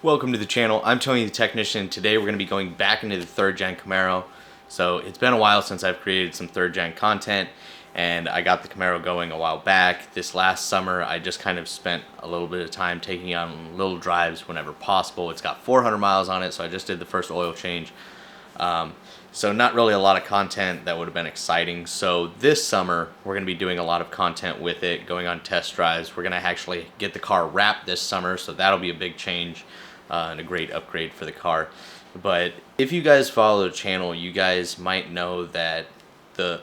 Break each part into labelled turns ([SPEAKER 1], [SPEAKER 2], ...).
[SPEAKER 1] Welcome to the channel. I'm Tony the Technician. Today we're going to be going back into the 3rd gen Camaro. So it's been a while since I've created some 3rd gen content, and I got the Camaro going a while back. This last summer I just kind of spent a little bit of time taking it on little drives whenever possible. It's got 400 miles on it, so I just did the first oil change. So not really a lot of content that would have been exciting. So this summer we're going to be doing a lot of content with it, going on test drives. We're going to actually get the car wrapped this summer, so that'll be a big change and a great upgrade for the car. But if you guys follow the channel, you guys might know that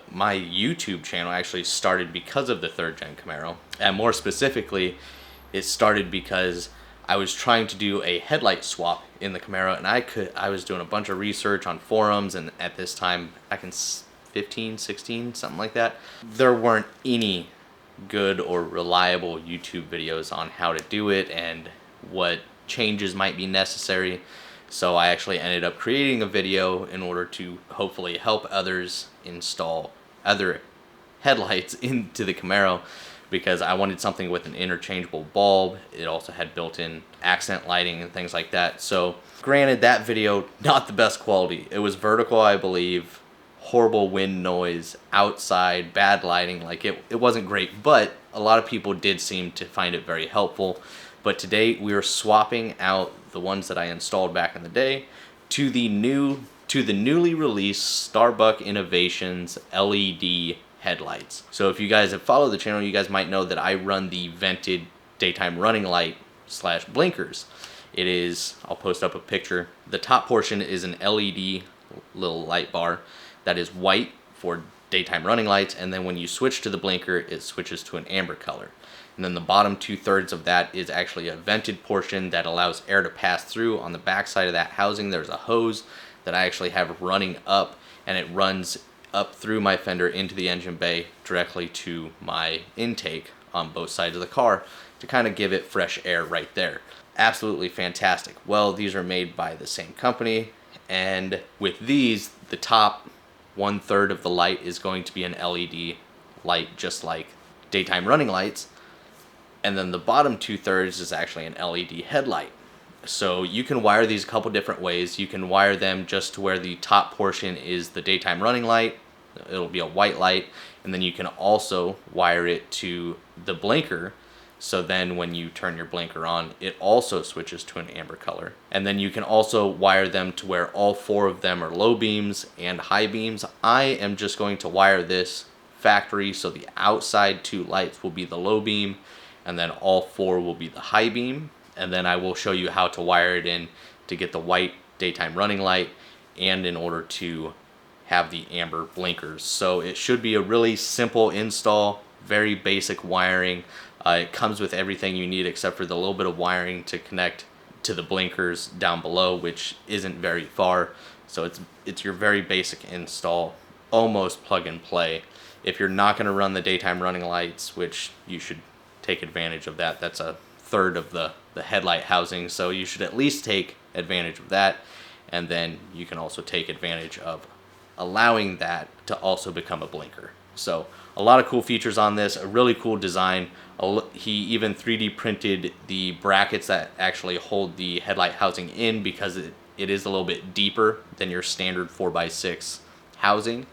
[SPEAKER 1] my YouTube channel actually started because of the 3rd gen Camaro. And more specifically, it started because I was trying to do a headlight swap in the Camaro, and I was doing a bunch of research on forums, and at this time, back in 15, 16, something like that, there weren't any good or reliable YouTube videos on how to do it and what changes might be necessary. So I actually ended up creating a video in order to hopefully help others install other headlights into the Camaro, because I wanted something with an interchangeable bulb. It also had built-in accent lighting and things like that. So granted, that video, not the best quality. It was vertical, I believe, horrible wind noise, outside, bad lighting. Like it wasn't great, but a lot of people did seem to find it very helpful. But today we are swapping out the ones that I installed back in the day to the newly released Starbuck Innovations LED headlights. So if you guys have followed the channel, you guys might know that I run the vented daytime running light / blinkers. It is, I'll post up a picture. The top portion is an LED little light bar that is white for daytime running lights, and then when you switch to the blinker, it switches to an amber color. And then the bottom 2/3 of that is actually a vented portion that allows air to pass through. On the back side of that housing, there's a hose that I actually have running up, and it runs up through my fender into the engine bay directly to my intake on both sides of the car to kind of give it fresh air right there. Absolutely fantastic. Well, these are made by the same company, and with these, the top 1/3 of the light is going to be an LED light, just like daytime running lights, and then the bottom 2/3 is actually an LED headlight. So you can wire these a couple different ways. You can wire them just to where the top portion is the daytime running light. It'll be a white light, and then you can also wire it to the blinker, so then when you turn your blinker on, it also switches to an amber color. And then you can also wire them to where all 4 of them are low beams and high beams. I am just going to wire this factory, so the outside 2 lights will be the low beam, and then all 4 will be the high beam. And then I will show you how to wire it in to get the white daytime running light and in order to have the amber blinkers. So it should be a really simple install, very basic wiring. It comes with everything you need except for the little bit of wiring to connect to the blinkers down below, which isn't very far. So it's your very basic install, almost plug and play. If you're not going to run the daytime running lights, which you should take advantage of that, that's a 1/3 of the headlight housing, so you should at least take advantage of that. And then you can also take advantage of allowing that to also become a blinker. So a lot of cool features on this, a really cool design. He even 3D printed the brackets that actually hold the headlight housing in, because it is a little bit deeper than your standard 4x6 housing.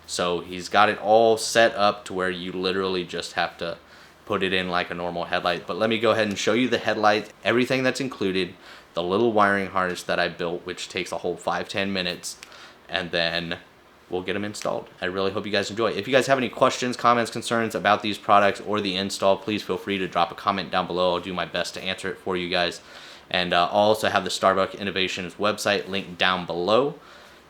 [SPEAKER 1] So he's got it all set up to where you literally just have to put it in like a normal headlight. But let me go ahead and show you the headlight, everything that's included, the little wiring harness that I built, which takes a whole 5-10 minutes, and then we'll get them installed. I really hope you guys enjoy. If you guys have any questions, comments, concerns about these products or the install, please feel free to drop a comment down below. I'll do my best to answer it for you guys. And I'll also have the Starbuck Innovations website linked down below.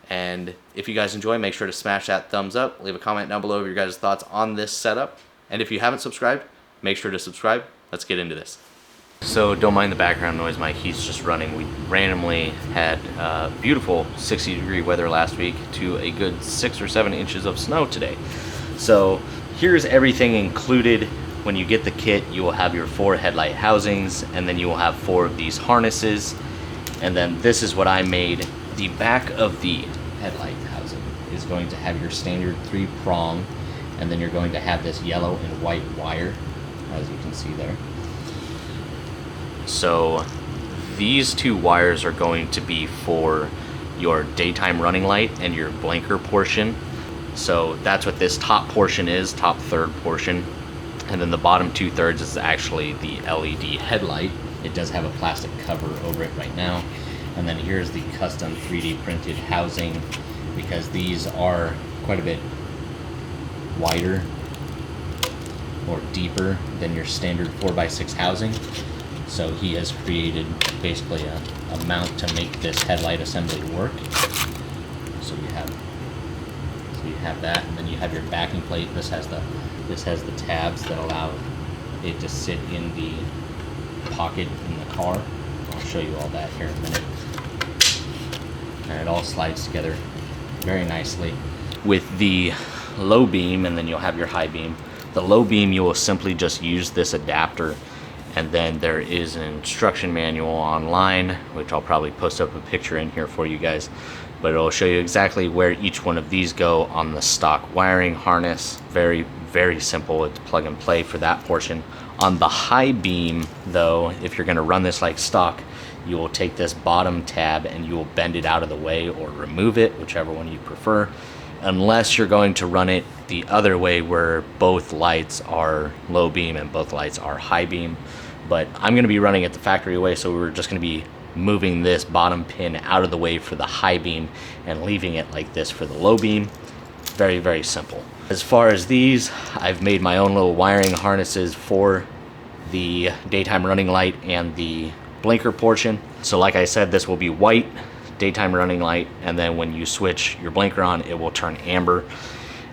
[SPEAKER 1] And if you guys enjoy, make sure to smash that thumbs up. Leave a comment down below of your guys' thoughts on this setup. And if you haven't subscribed, make sure to subscribe. Let's get into this. So don't mind the background noise, my heat's just running. We randomly had beautiful 60-degree weather last week to a good 6 or 7 inches of snow today. So here's everything included. When you get the kit, you will have your 4 headlight housings, and then you will have 4 of these harnesses. And then this is what I made. The back of the headlight housing is going to have your standard 3-prong, and then you're going to have this yellow and white wire, as you can see there. So these two wires are going to be for your daytime running light and your blinker portion. So that's what this top portion is, top third portion. And then the bottom 2/3 is actually the LED headlight. It does have a plastic cover over it right now. And then here's the custom 3D printed housing, because these are quite a bit wider or deeper than your standard 4x6 housing. So he has created basically a mount to make this headlight assembly work. So you have that, and then you have your backing plate. This has the tabs that allow it to sit in the pocket in the car. I'll show you all that here in a minute. And it all slides together very nicely. With the low beam, and then you'll have your high beam. The low beam, you will simply just use this adapter, and then there is an instruction manual online, which I'll probably post up a picture in here for you guys, but it'll show you exactly where each one of these go on the stock wiring harness. Very, very simple. It's plug and play for that portion. On the high beam though, if you're gonna run this like stock, you will take this bottom tab and you will bend it out of the way or remove it, whichever one you prefer, unless you're going to run it the other way where both lights are low beam and both lights are high beam. But I'm going to be running it the factory way, so we're just going to be moving this bottom pin out of the way for the high beam and leaving it like this for the low beam. Very, very simple. As far as these, I've made my own little wiring harnesses for the daytime running light and the blinker portion. So like I said, this will be white daytime running light, and then when you switch your blinker on, it will turn amber.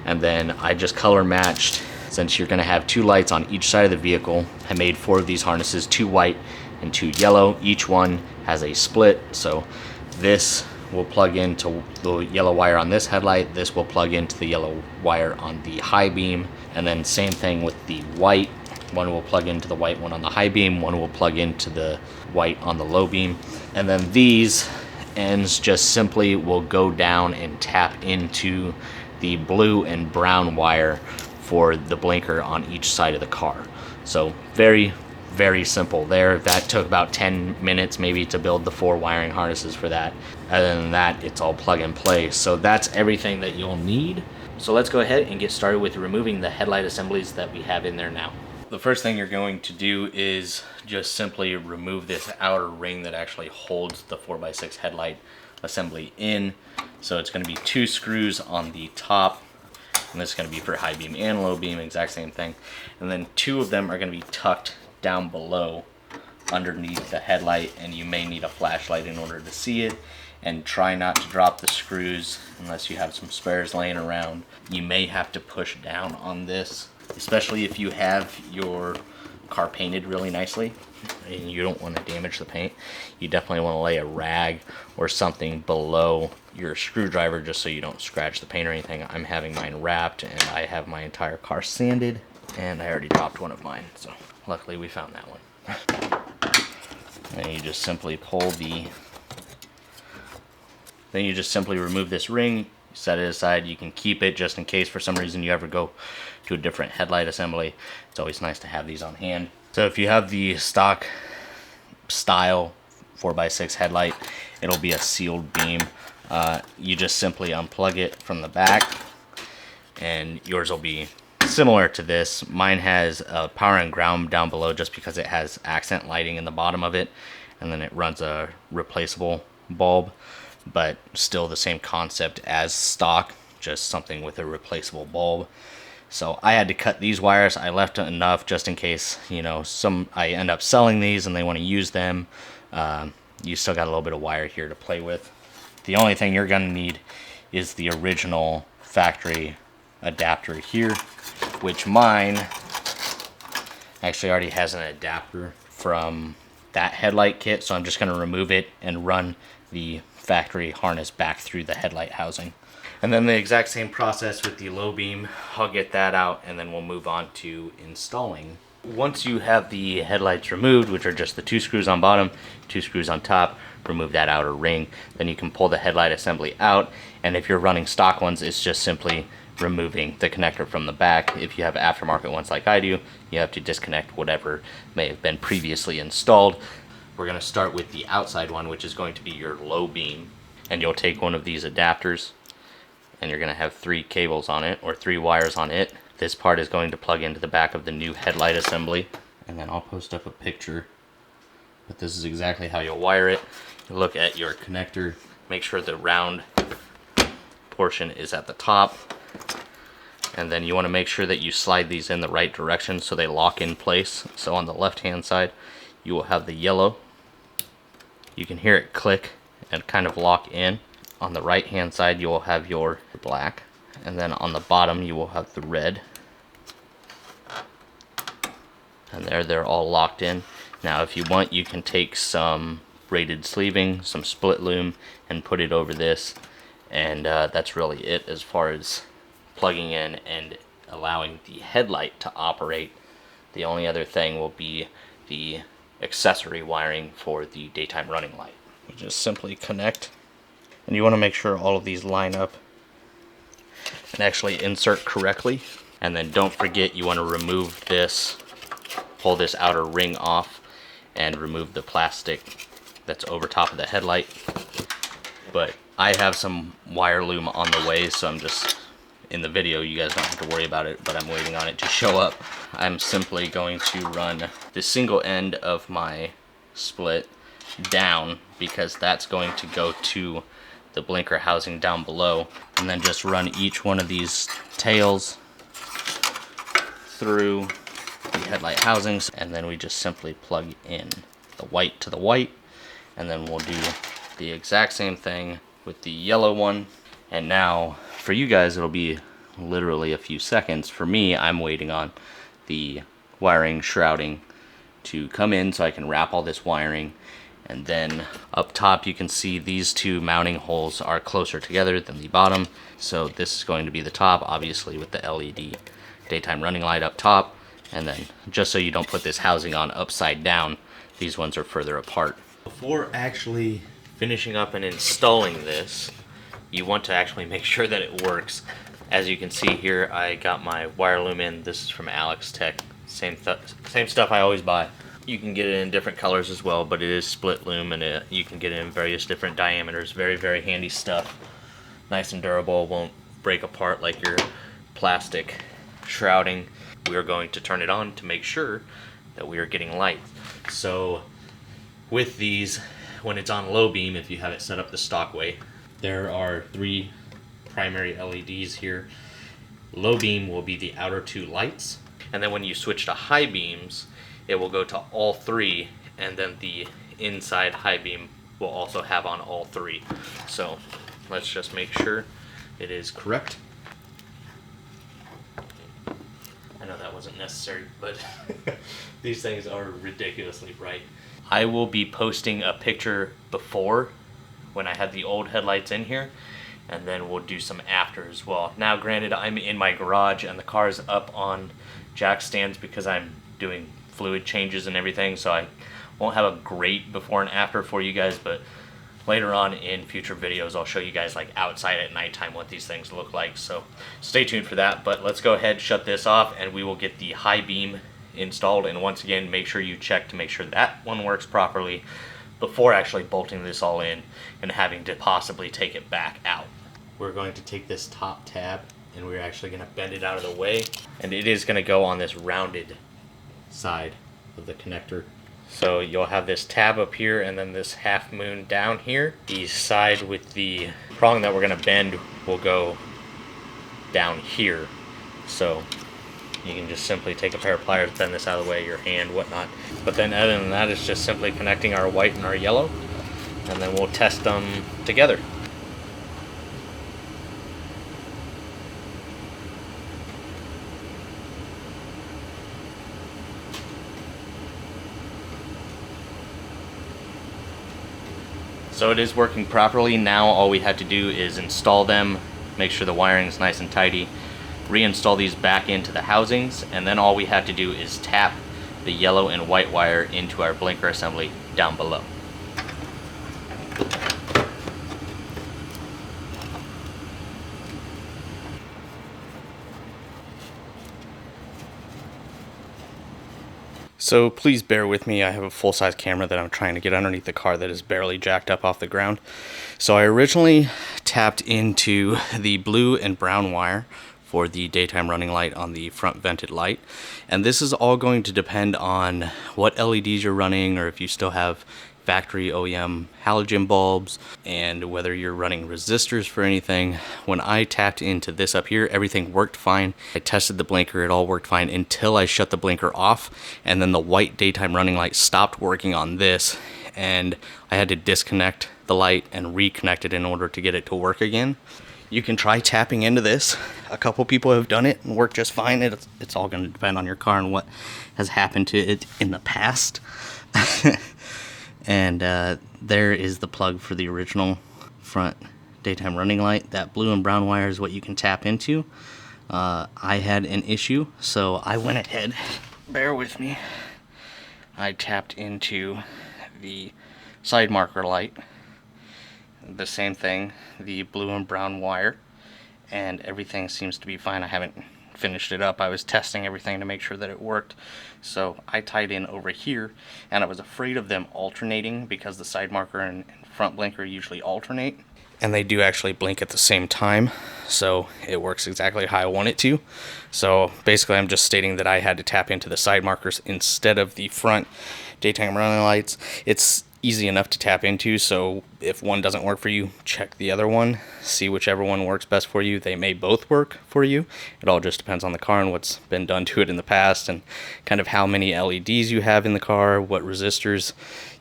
[SPEAKER 1] And then I just color matched, since you're going to have two lights on each side of the vehicle. I made 4 of these harnesses, 2 white and 2 yellow. Each one has a split, so this will plug into the yellow wire on this headlight, this will plug into the yellow wire on the high beam, and then same thing with the white. One will plug into the white one on the high beam, one will plug into the white on the low beam. And then these ends just simply will go down and tap into the blue and brown wire for the blinker on each side of the car. So very, very simple there. That took about 10 minutes maybe to build the 4 wiring harnesses for that. Other than that, it's all plug and play. So that's everything that you'll need. So let's go ahead and get started with removing the headlight assemblies that we have in there now. The first thing you're going to do is just simply remove this outer ring that actually holds the 4x6 headlight assembly in. So it's going to be 2 screws on the top, and this is going to be for high beam and low beam, exact same thing. And then 2 of them are going to be tucked down below underneath the headlight, and you may need a flashlight in order to see it. And try not to drop the screws unless you have some spares laying around. You may have to push down on this, especially if you have your car painted really nicely and you don't want to damage the paint. You definitely want to lay a rag or something below your screwdriver just so you don't scratch the paint or anything. I'm having mine wrapped, and I have my entire car sanded, and I already dropped one of mine, so luckily we found that one. And you just simply pull the Then you just simply remove this ring, set it aside. You can keep it just in case for some reason you ever go to a different headlight assembly. It's always nice to have these on hand. So if you have the stock style 4x6 headlight, it'll be a sealed beam. You just simply unplug it from the back, and yours will be similar to this. Mine has power and ground down below just because it has accent lighting in the bottom of it, and then it runs a replaceable bulb, but still the same concept as stock, just something with a replaceable bulb. So I had to cut these wires. I left enough just in case, you know, I end up selling these and they want to use them. You still got a little bit of wire here to play with. The only thing you're going to need is the original factory adapter here, which mine actually already has an adapter from that headlight kit, so I'm just going to remove it and run the factory harness back through the headlight housing. And then the exact same process with the low beam. I'll get that out, and then we'll move on to installing. Once you have the headlights removed, which are just the 2 screws on bottom, 2 screws on top, remove that outer ring, then you can pull the headlight assembly out. And if you're running stock ones, it's just simply removing the connector from the back. If you have aftermarket ones like I do, you have to disconnect whatever may have been previously installed. We're going to start with the outside one, which is going to be your low beam. And you'll take one of these adapters, and you're going to have 3 cables on it, or 3 wires on it. This part is going to plug into the back of the new headlight assembly. And then I'll post up a picture, but this is exactly how you'll wire it. You look at your connector, make sure the round portion is at the top, and then you want to make sure that you slide these in the right direction so they lock in place. So on the left hand side you will have the yellow, you can hear it click and kind of lock in. On the right hand side you will have your black, and then on the bottom you will have the red, and they're all locked in. Now if you want, you can take some braided sleeving, some split loom, and put it over this, and that's really it as far as plugging in and allowing the headlight to operate. The only other thing will be the accessory wiring for the daytime running light. You just simply connect, and you want to make sure all of these line up and actually insert correctly. And then don't forget, you want to remove this, pull this outer ring off, and remove the plastic that's over top of the headlight. But I have some wire loom on the way, so I'm just, in the video you guys don't have to worry about it, but I'm waiting on it to show up. I'm simply going to run the single end of my split down, because that's going to go to the blinker housing down below, and then just run each one of these tails through the headlight housings, and then we just simply plug in the white to the white, and then we'll do the exact same thing with the yellow one. And now for you guys it'll be literally a few seconds. For me, I'm waiting on the wiring shrouding to come in so I can wrap all this wiring. And then up top you can see these 2 mounting holes are closer together than the bottom, so this is going to be the top, obviously with the LED daytime running light up top. And then just so you don't put this housing on upside down, these ones are further apart. Before actually finishing up and installing this, you want to actually make sure that it works. As you can see here, I got my wire loom in. This is from Alex Tech. Same stuff I always buy. You can get it in different colors as well, but it is split loom, and you can get it in various different diameters. Very, very handy stuff. Nice and durable, won't break apart like your plastic shrouding. We are going to turn it on to make sure that we are getting light. So with these, when it's on low beam, if you have it set up the stock way, there are 3 primary LEDs here. Low beam will be the outer 2 lights, and then when you switch to high beams, it will go to all 3, and then the inside high beam will also have on all 3. So let's just make sure it is correct. I know that wasn't necessary, but these things are ridiculously bright. I will be posting a picture before, when I had the old headlights in here, and then we'll do some after as well. Now granted, I'm in my garage and the car is up on jack stands because I'm doing fluid changes and everything, so I won't have a great before and after for you guys, but later on in future videos I'll show you guys like outside at nighttime what these things look like, so stay tuned for that. But let's go ahead, shut this off, and we will get the high beam installed. And once again, make sure you check to make sure that one works properly before actually bolting this all in and having to possibly take it back out. We're going to take this top tab and we're actually going to bend it out of the way, and it is going to go on this rounded side of the connector. So you'll have this tab up here and then this half moon down here. The side with the prong that we're going to bend will go down here. So you can just simply take a pair of pliers, bend this out of the way, your hand, whatnot. But then other than that, it's just simply connecting our white and our yellow, and then we'll test them together. So it is working properly. Now all we had to do is install them, make sure the wiring is nice and tidy, reinstall these back into the housings, and then all we have to do is tap the yellow and white wire into our blinker assembly down below. So please bear with me. I have a full-size camera that I'm trying to get underneath the car that is barely jacked up off the ground. So I originally tapped into the blue and brown wire for the daytime running light on the front vented light. And this is all going to depend on what LEDs you're running, or if you still have factory OEM halogen bulbs, and whether you're running resistors for anything. When I tapped into this up here, everything worked fine. I tested the blinker, it all worked fine until I shut the blinker off, and then the white daytime running light stopped working on this, and I had to disconnect the light and reconnect it in order to get it to work again. You can try tapping into this. A couple people have done it and worked just fine. It's all going to depend on your car and what has happened to it in the past. And there is the plug for the original front daytime running light. That blue and brown wire is what you can tap into. I had an issue, so I went ahead, bear with me, I tapped into the side marker light, the same thing, the blue and brown wire, and everything seems to be fine. I haven't finished it up. I was testing everything to make sure that it worked. So I tied in over here, and I was afraid of them alternating because the side marker and front blinker usually alternate. And they do actually blink at the same time, so it works exactly how I want it to. So basically I'm just stating that I had to tap into the side markers instead of the front daytime running lights. It's easy enough to tap into, so if one doesn't work for you, check the other one, see whichever one works best for you. They may both work for you. It all just depends on the car and what's been done to it in the past, and kind of how many LEDs you have in the car, what resistors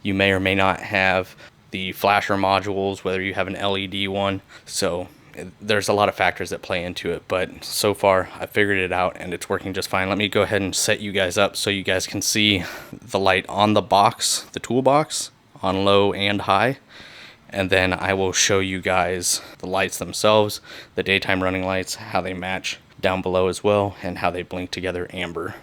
[SPEAKER 1] you may or may not have, the flasher modules, whether you have an LED one. So there's a lot of factors that play into it, but so far I figured it out and it's working just fine. Let me go ahead and set you guys up so you guys can see the light on the box, the toolbox, on low and high, and then I will show you guys the lights themselves, the daytime running lights, how they match down below as well, and how they blink together amber.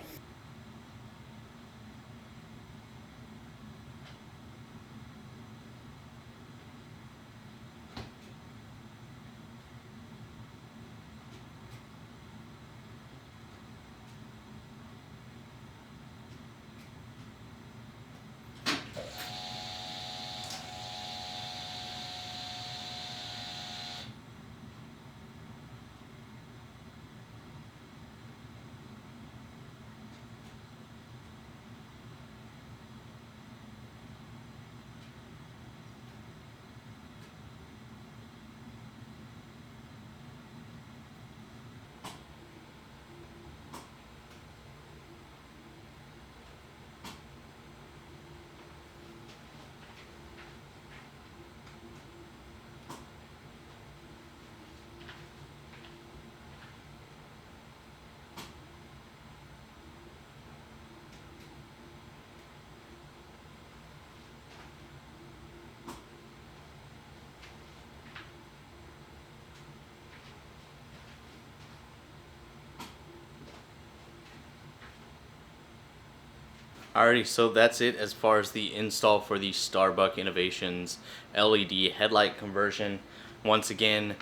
[SPEAKER 1] Alrighty, so that's it as far as the install for the Starbuck Innovations LED headlight conversion. Once again,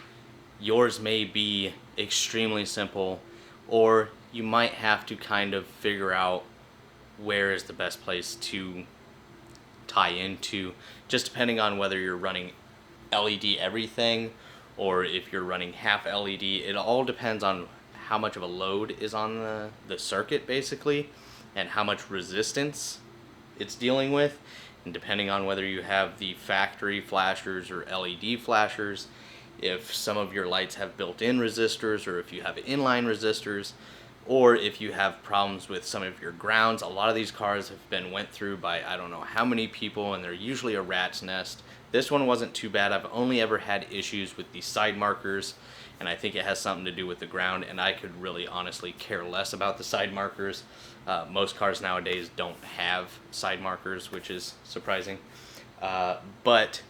[SPEAKER 1] yours may be extremely simple, or you might have to kind of figure out where is the best place to tie into, just depending on whether you're running LED everything or if you're running half LED. It all depends on how much of a load is on the circuit basically, and how much resistance it's dealing with, and depending on whether you have the factory flashers or LED flashers, if some of your lights have built-in resistors, or if you have inline resistors, or if you have problems with some of your grounds. A lot of these cars have been went through by I don't know how many people, and they're usually a rat's nest. This one wasn't too bad. I've only ever had issues with the side markers, and I think it has something to do with the ground, and I could really honestly care less about the side markers. Most cars nowadays don't have side markers, which is surprising, but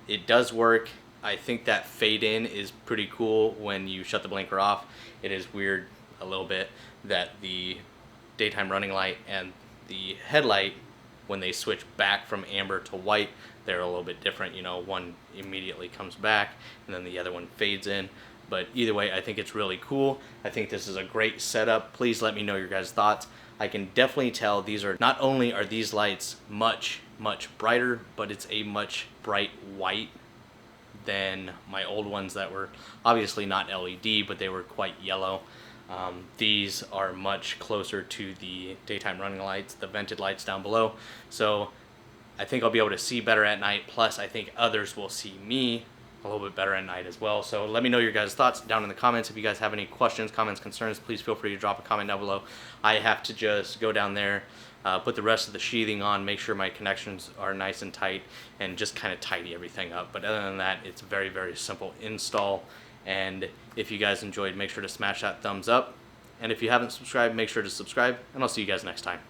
[SPEAKER 1] it does work. I think that fade in is pretty cool when you shut the blinker off. It is weird a little bit that the daytime running light and the headlight, when they switch back from amber to white, they're a little bit different. You know, one immediately comes back and then the other one fades in. But either way, I think it's really cool. I think this is a great setup. Please let me know your guys' thoughts. I can definitely tell these are, not only are these lights much brighter, but it's a much bright white than my old ones that were obviously not LED, but they were quite yellow. These are much closer to the daytime running lights, the vented lights down below. So I think I'll be able to see better at night. Plus, I think others will see me a little bit better at night as well. So let me know your guys' thoughts down in the comments. If you guys have any questions, comments, concerns, please feel free to drop a comment down below. I have to just go down there, put the rest of the sheathing on, make sure my connections are nice and tight, and just kind of tidy everything up. But other than that, it's a very simple install. And if you guys enjoyed, make sure to smash that thumbs up. And if you haven't subscribed, make sure to subscribe, and I'll see you guys next time.